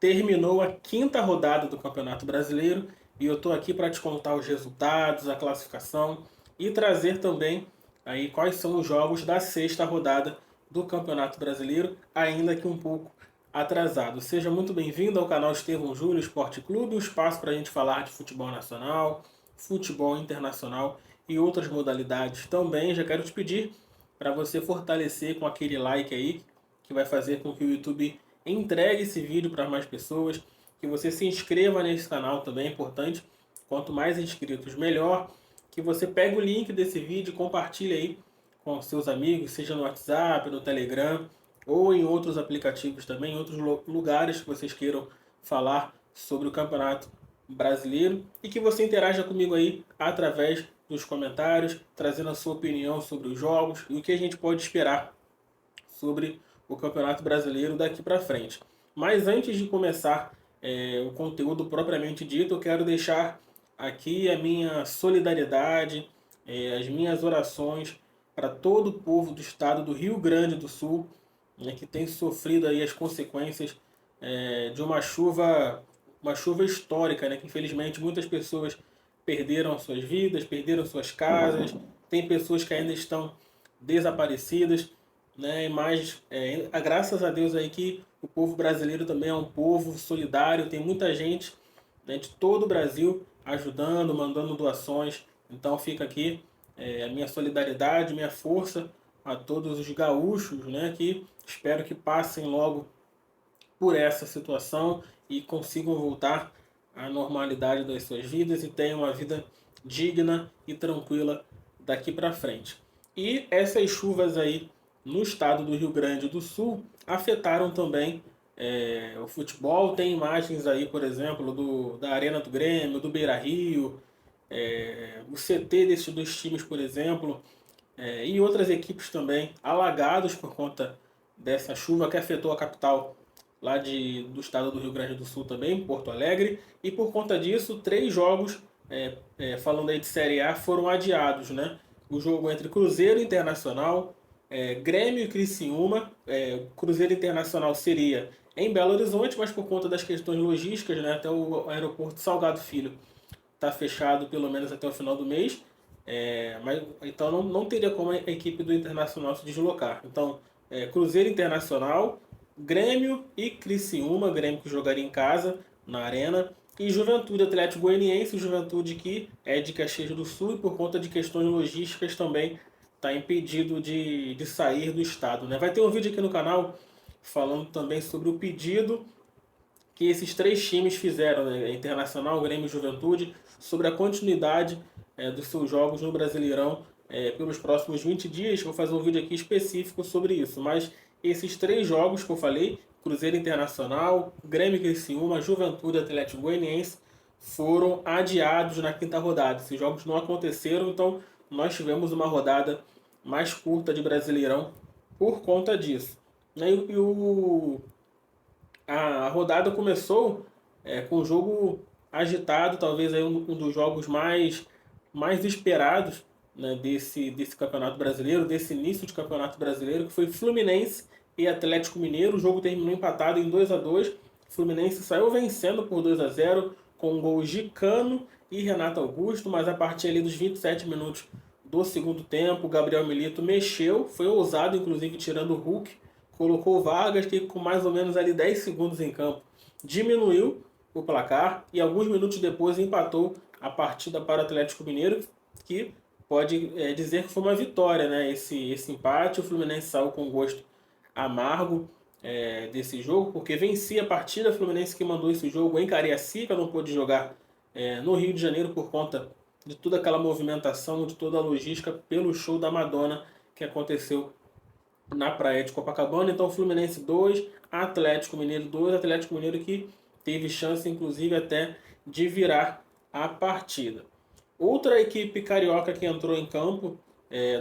Terminou a quinta rodada do Campeonato Brasileiro e eu estou aqui para te contar os resultados, a classificação e trazer também aí quais são os jogos da sexta rodada do Campeonato Brasileiro, ainda que um pouco atrasado. Seja muito bem-vindo ao canal Estevão Júnior Esporte Clube, um espaço para a gente falar de futebol nacional, futebol internacional e outras modalidades também. Já quero te pedir para você fortalecer com aquele like aí, que vai fazer com que o YouTube entregue esse vídeo para mais pessoas, que você se inscreva nesse canal também, é importante. Quanto mais inscritos, melhor. Que você pegue o link desse vídeo e compartilhe aí com seus amigos, seja no WhatsApp, no Telegram ou em outros aplicativos também, em outros lugares que vocês queiram falar sobre o Campeonato Brasileiro e que você interaja comigo aí através dos comentários, trazendo a sua opinião sobre os jogos e o que a gente pode esperar sobre o Campeonato Brasileiro daqui para frente. Mas antes de começar o conteúdo propriamente dito, eu quero deixar aqui a minha solidariedade, as minhas orações para todo o povo do estado do Rio Grande do Sul, né, que tem sofrido aí as consequências de uma chuva histórica, né, que infelizmente muitas pessoas perderam suas vidas, perderam suas casas, tem pessoas que ainda estão desaparecidas, né? Mas graças a Deus aí que o povo brasileiro também é um povo solidário, tem muita gente, né, de todo o Brasil ajudando, mandando doações. Então fica aqui a minha solidariedade, minha força a todos os gaúchos, né, que espero que passem logo por essa situação e consigam voltar à normalidade das suas vidas e tenham uma vida digna e tranquila daqui para frente. E essas chuvas aí no estado do Rio Grande do Sul afetaram também o futebol. Tem imagens aí, por exemplo, da Arena do Grêmio, do Beira Rio, o CT desses dois times, por exemplo, e outras equipes também alagados por conta dessa chuva que afetou a capital lá do estado do Rio Grande do Sul também, Porto Alegre, e por conta disso, três jogos, falando aí de Série A, foram adiados, né? O jogo entre Cruzeiro Internacional, Grêmio e Criciúma, Cruzeiro Internacional seria em Belo Horizonte, mas por conta das questões logísticas, né, até o aeroporto Salgado Filho está fechado pelo menos até o final do mês, mas então não teria como a equipe do Internacional se deslocar. Então, Cruzeiro Internacional, Grêmio e Criciúma, Grêmio que jogaria em casa, na Arena, e Juventude Atlético Goianiense, Juventude que é de Caxias do Sul e por conta de questões logísticas também está impedido de sair do estado. Né? Vai ter um vídeo aqui no canal falando também sobre o pedido que esses três times fizeram, né? Internacional, Grêmio e Juventude, sobre a continuidade dos seus jogos no Brasileirão pelos próximos 20 dias. Vou fazer um vídeo aqui específico sobre isso. Mas esses três jogos que eu falei, Cruzeiro Internacional, Grêmio e Criciúma, Juventude e Atlético Goianiense, foram adiados na quinta rodada. Esses jogos não aconteceram, então nós tivemos uma rodada mais curta de Brasileirão por conta disso. A rodada começou com um jogo agitado, talvez aí um dos jogos mais esperados, né, desse Campeonato Brasileiro, desse início de Campeonato Brasileiro, que foi Fluminense e Atlético Mineiro. O jogo terminou empatado em 2-2. Fluminense saiu vencendo por 2-0 com gols de Cano e Renato Augusto, mas a partir ali dos 27 minutos do segundo tempo, o Gabriel Milito mexeu, foi ousado, inclusive tirando o Hulk, colocou o Vargas, que com mais ou menos ali 10 segundos em campo diminuiu o placar e alguns minutos depois empatou a partida para o Atlético Mineiro, que pode dizer que foi uma vitória, né? Esse empate. O Fluminense saiu com gosto amargo desse jogo, porque vencia a partida. O Fluminense que mandou esse jogo em Cariacica, não pôde jogar no Rio de Janeiro por conta de toda aquela movimentação, de toda a logística pelo show da Madonna que aconteceu na praia de Copacabana. Então Fluminense 2, Atlético Mineiro 2, Atlético Mineiro que teve chance inclusive até de virar a partida. Outra equipe carioca que entrou em campo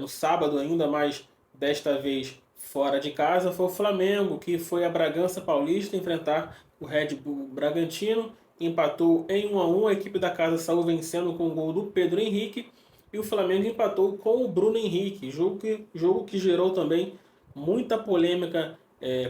no sábado ainda, mas desta vez fora de casa, foi o Flamengo, que foi a Bragança Paulista enfrentar o Red Bull Bragantino, empatou em 1-1, a equipe da casa saiu vencendo com o gol do Pedro Henrique, e o Flamengo empatou com o Bruno Henrique, jogo que gerou também muita polêmica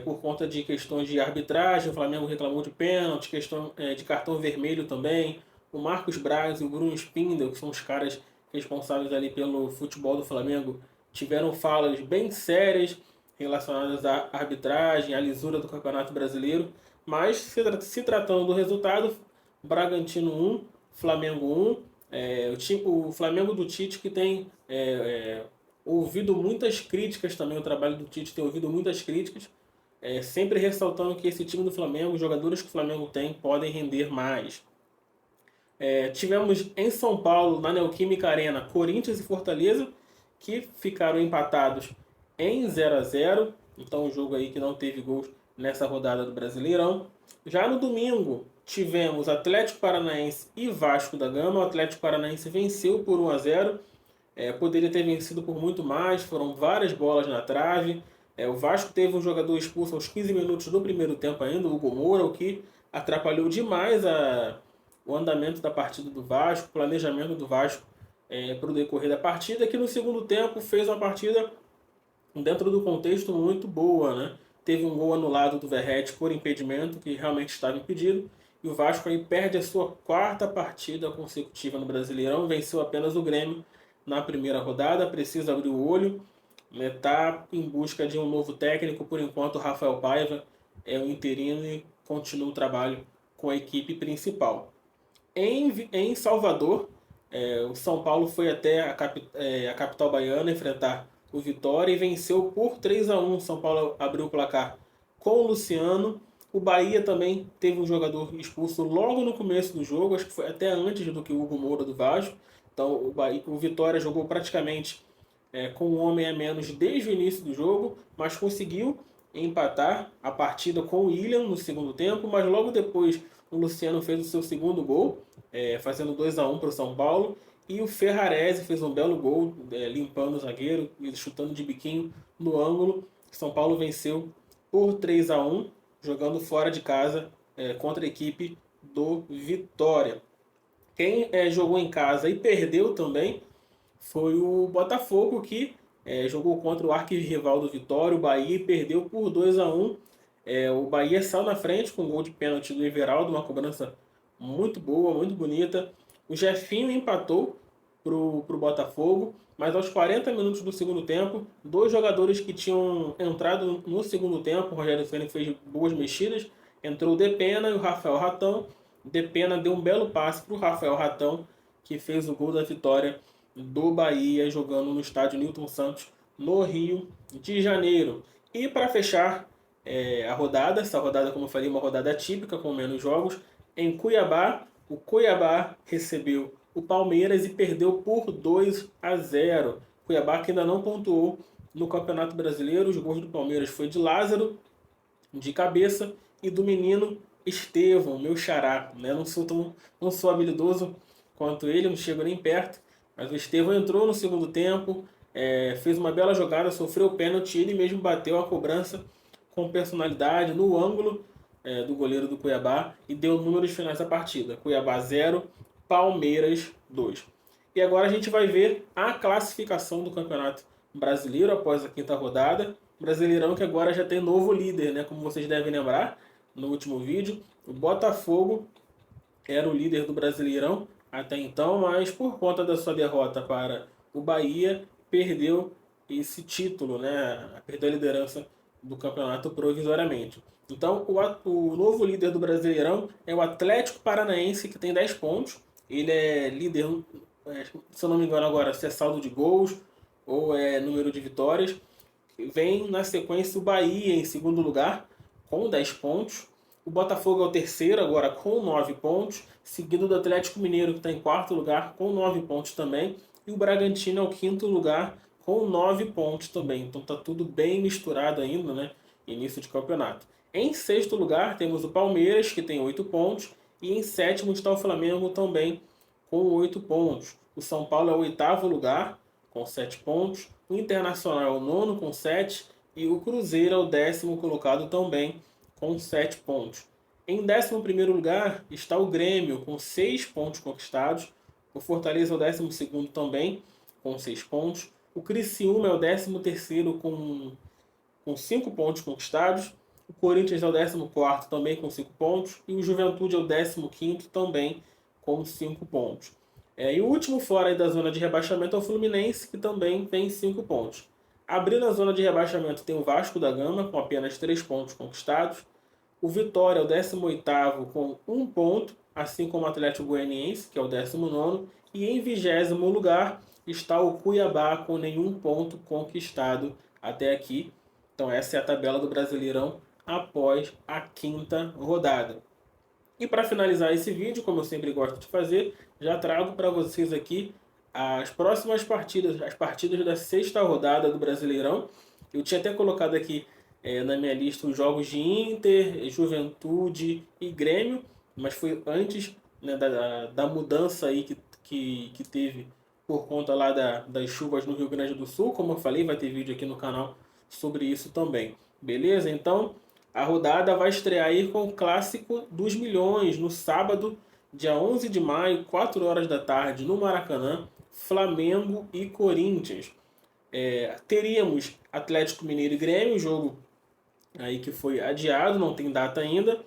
por conta de questões de arbitragem. O Flamengo reclamou de pênalti, questão de cartão vermelho também. O Marcos Braz e o Bruno Spindel, que são os caras responsáveis ali pelo futebol do Flamengo, tiveram falas bem sérias relacionadas à arbitragem, à lisura do Campeonato Brasileiro. Mas, se tratando do resultado, Bragantino 1, Flamengo 1. O Flamengo do Tite, que tem ouvido muitas críticas também, o trabalho do Tite tem ouvido muitas críticas, sempre ressaltando que esse time do Flamengo, os jogadores que o Flamengo tem, podem render mais. Tivemos em São Paulo, na Neoquímica Arena, Corinthians e Fortaleza, que ficaram empatados em 0-0. Então, um jogo aí que não teve gols nessa rodada do Brasileirão. Já no domingo, tivemos Atlético Paranaense e Vasco da Gama. O Atlético Paranaense venceu por 1-0. Poderia ter vencido por muito mais, foram várias bolas na trave. O Vasco teve um jogador expulso aos 15 minutos do primeiro tempo ainda, o Hugo Moura, o que atrapalhou demais o andamento da partida do Vasco, o planejamento do Vasco para o decorrer da partida, que no segundo tempo fez uma partida dentro do contexto muito boa, né? Teve um gol anulado do Verratti por impedimento, que realmente estava impedido, e o Vasco aí perde a sua quarta partida consecutiva no Brasileirão, venceu apenas o Grêmio na primeira rodada, precisa abrir o olho, está em busca de um novo técnico. Por enquanto, o Rafael Paiva é o interino e continua o trabalho com a equipe principal. Em Salvador, o São Paulo foi até a capital baiana enfrentar o Vitória e venceu por 3-1. São Paulo abriu o placar com o Luciano. O Bahia também teve um jogador expulso logo no começo do jogo, acho que foi até antes do que o Hugo Moura do Vasco. Então o Vitória jogou praticamente com um homem a menos desde o início do jogo, mas conseguiu empatar a partida com o William no segundo tempo, mas logo depois o Luciano fez o seu segundo gol, fazendo 2-1 para o São Paulo, e o Ferrarese fez um belo gol, limpando o zagueiro e chutando de biquinho no ângulo. São Paulo venceu por 3-1, jogando fora de casa contra a equipe do Vitória. Quem jogou em casa e perdeu também foi o Botafogo, que jogou contra o arquirrival do Vitória, o Bahia, e perdeu por 2-1. O Bahia saiu na frente com um gol de pênalti do Everaldo, uma cobrança muito boa, muito bonita. O Jefinho empatou pro Botafogo, mas aos 40 minutos do segundo tempo, dois jogadores que tinham entrado no segundo tempo, o Rogério Ceni fez boas mexidas, entrou o Depena e o Rafael Ratão. Depena deu um belo passe para o Rafael Ratão, que fez o gol da vitória do Bahia, jogando no estádio Newton Santos, no Rio de Janeiro. E para fechar a rodada, essa rodada, como eu falei, uma rodada típica, com menos jogos, em Cuiabá, o Cuiabá recebeu o Palmeiras e perdeu por 2-0. Cuiabá que ainda não pontuou no Campeonato Brasileiro. Os gols do Palmeiras foi de Lázaro, de cabeça, e do menino Estevão, meu xará. Né? Não sou habilidoso quanto ele, não chego nem perto, mas o Estevão entrou no segundo tempo, fez uma bela jogada, sofreu o pênalti, ele mesmo bateu a cobrança com personalidade no ângulo do goleiro do Cuiabá e deu números finais da partida. Cuiabá 0, Palmeiras 2. E agora a gente vai ver a classificação do Campeonato Brasileiro após a quinta rodada. Brasileirão que agora já tem novo líder, né? Como vocês devem lembrar no último vídeo, o Botafogo era o líder do Brasileirão até então, mas por conta da sua derrota para o Bahia, perdeu esse título, né? Perdeu a liderança do campeonato provisoriamente. Então, o novo líder do Brasileirão é o Atlético Paranaense, que tem 10 pontos. Ele é líder, se eu não me engano agora, se é saldo de gols ou é número de vitórias. Vem na sequência o Bahia em segundo lugar, com 10 pontos. O Botafogo é o terceiro agora com 9 pontos, seguido do Atlético Mineiro, que está em quarto lugar com 9 pontos também. E o Bragantino é o quinto lugar com 9 pontos também. Então tá tudo bem misturado ainda, né? Início de campeonato. Em sexto lugar temos o Palmeiras, que tem 8 pontos. E em sétimo está o Flamengo também com 8 pontos. O São Paulo é o oitavo lugar com 7 pontos. O Internacional é o nono com 7. E o Cruzeiro é o 10º colocado também com 7 pontos. Em 11º lugar está o Grêmio com 6 pontos conquistados. O Fortaleza é o 12º também com 6 pontos. O Criciúma é o 13º com 5 pontos conquistados. O Corinthians é o 14º também com 5 pontos. E o Juventude é o 15º também com 5 pontos. E o último fora aí da zona de rebaixamento é o Fluminense, que também tem 5 pontos. Abrindo a zona de rebaixamento tem o Vasco da Gama, com apenas 3 pontos conquistados. O Vitória é o 18º com 1 ponto, assim como o Atlético Goianiense, que é o 19º. E em 20º lugar está o Cuiabá, com nenhum ponto conquistado até aqui. Então essa é a tabela do Brasileirão após a 5ª rodada. E para finalizar esse vídeo, como eu sempre gosto de fazer, já trago para vocês aqui as próximas partidas, as partidas da 6ª rodada do Brasileirão. Eu tinha até colocado aqui na minha lista os jogos de Inter, Juventude e Grêmio, mas foi antes, né, da mudança aí que teve por conta lá das chuvas no Rio Grande do Sul. Como eu falei, vai ter vídeo aqui no canal sobre isso também. Beleza? Então, a rodada vai estrear aí com o Clássico dos Milhões, no sábado, dia 11 de maio, 4 horas da tarde, no Maracanã, Flamengo e Corinthians. Teríamos Atlético Mineiro e Grêmio, jogo aí que foi adiado, não tem data ainda.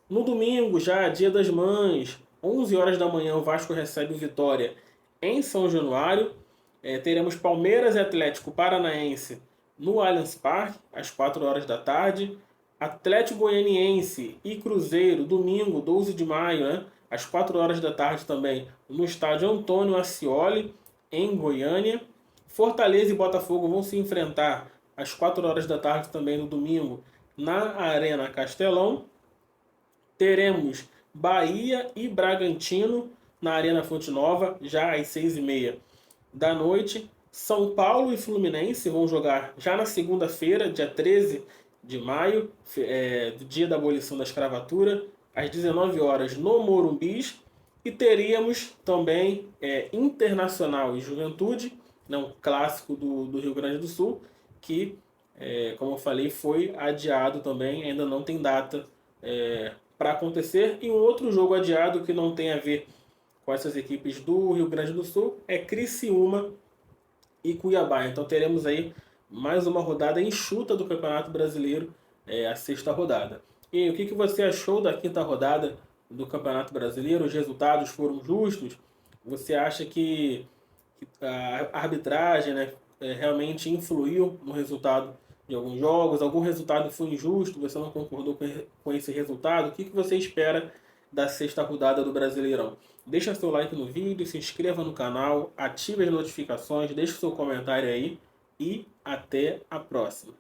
No domingo, já Dia das Mães, 11 horas da manhã, o Vasco recebe o Vitória em São Januário. Teremos Palmeiras e Atlético Paranaense no Allianz Parque, às 4 horas da tarde. Atlético Goianiense e Cruzeiro, domingo, 12 de maio, né, às 4 horas da tarde também, no estádio Antônio Ascioli, em Goiânia. Fortaleza e Botafogo vão se enfrentar às 4 horas da tarde também no domingo, na Arena Castelão. Teremos Bahia e Bragantino na Arena Fonte Nova, já às 6h30 da noite. São Paulo e Fluminense vão jogar já na segunda-feira, dia 13 de maio, do dia da abolição da escravatura, às 19 horas no Morumbi. E teríamos também Internacional e Juventude, um clássico do Rio Grande do Sul, que, como eu falei, foi adiado também, ainda não tem data para acontecer. E um outro jogo adiado que não tem a ver com essas equipes do Rio Grande do Sul é Criciúma e Cuiabá. Então teremos aí mais uma rodada enxuta do Campeonato Brasileiro, a 6ª rodada. E aí, o que você achou da 5ª rodada do Campeonato Brasileiro? Os resultados foram justos? Você acha que a arbitragem, né, realmente influiu no resultado de alguns jogos? Algum resultado foi injusto? Você não concordou com esse resultado? O que você espera da 6ª rodada do Brasileirão? Deixa seu like no vídeo, se inscreva no canal, ative as notificações, deixe seu comentário aí e até a próxima.